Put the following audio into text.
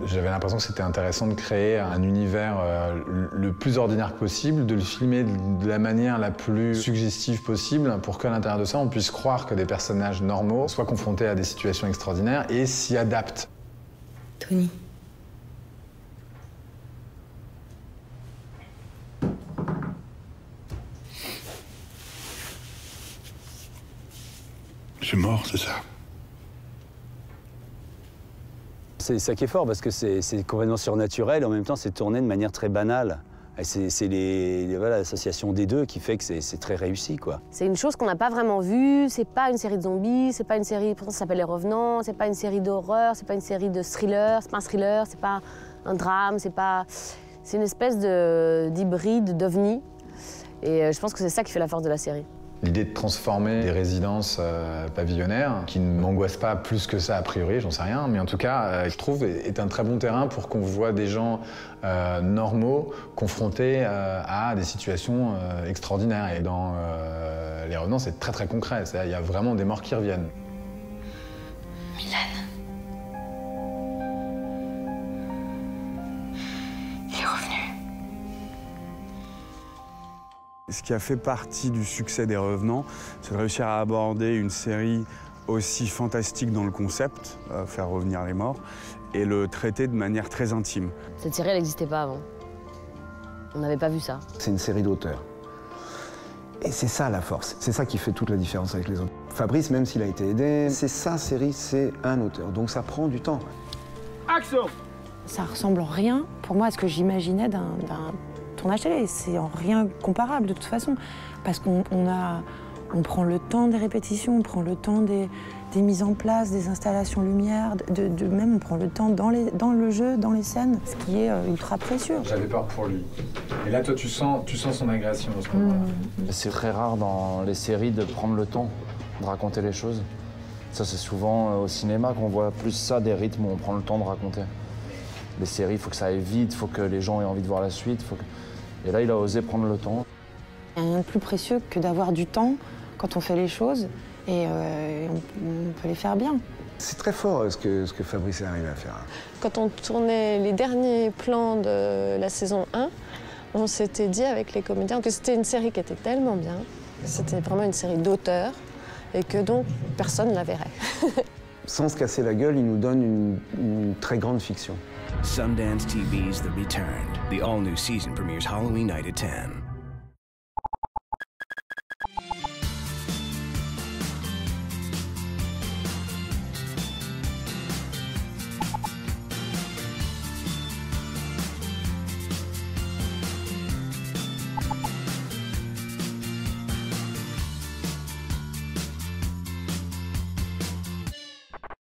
J'avais l'impression que c'était intéressant de créer un univers le plus ordinaire possible, de le filmer de la manière la plus suggestive possible pour qu'à l'intérieur de ça, on puisse croire que des personnages normaux soient confrontés à des situations extraordinaires et s'y adaptent. Tony. Je suis mort, c'est ça. C'est ça qui est fort, parce que c'est complètement surnaturel, et en même temps, c'est tourné de manière très banale. C'est l'association des deux qui fait que c'est très réussi, quoi. C'est une chose qu'on n'a pas vraiment vue, c'est pas une série de zombies, c'est pas une série, pourtant ça s'appelle Les Revenants, c'est pas une série d'horreur, c'est pas une série de thriller, c'est pas un thriller, c'est pas un drame, c'est une espèce d'hybride, d'ovni. Et je pense que c'est ça qui fait la force de la série. L'idée de transformer des résidences pavillonnaires, qui ne m'angoissent pas plus que ça a priori, j'en sais rien, mais en tout cas, je trouve, est un très bon terrain pour qu'on voit des gens normaux confrontés à des situations extraordinaires. Et dans Les Revenants, c'est très très concret, il y a vraiment des morts qui reviennent. Milan. Il est revenu. Ce qui a fait partie du succès des Revenants, c'est de réussir à aborder une série aussi fantastique dans le concept, faire revenir les morts, et le traiter de manière très intime. Cette série, elle n'existait pas avant. On n'avait pas vu ça. C'est une série d'auteurs. Et c'est ça la force, c'est ça qui fait toute la différence avec les autres. Fabrice, même s'il a été aidé, c'est sa série, c'est un auteur, donc ça prend du temps. Action! Ça ressemble en rien, pour moi, à ce que j'imaginais d'un tournage télé. C'est en rien comparable de toute façon, parce qu'on prend le temps des répétitions, on prend le temps des mises en place, des installations lumière, même on prend le temps dans le jeu, dans les scènes, ce qui est ultra précieux. J'avais peur pour lui. Et là, toi, tu sens son agression à ce moment-là. C'est très rare dans les séries de prendre le temps de raconter les choses. Ça, c'est souvent au cinéma qu'on voit plus ça, des rythmes où on prend le temps de raconter. Les séries, il faut que ça aille vite, il faut que les gens aient envie de voir la suite. Et là, il a osé prendre le temps. Il n'y a rien de plus précieux que d'avoir du temps quand on fait les choses et on peut les faire bien. C'est très fort ce que Fabrice est arrivé à faire. Quand on tournait les derniers plans de la saison 1, on s'était dit avec les comédiens que c'était une série qui était tellement bien, c'était vraiment une série d'auteurs, et que donc personne ne la verrait. Sans se casser la gueule, il nous donne une très grande fiction. Sundance TV's The Returned. The all-new season premieres Halloween night at 10.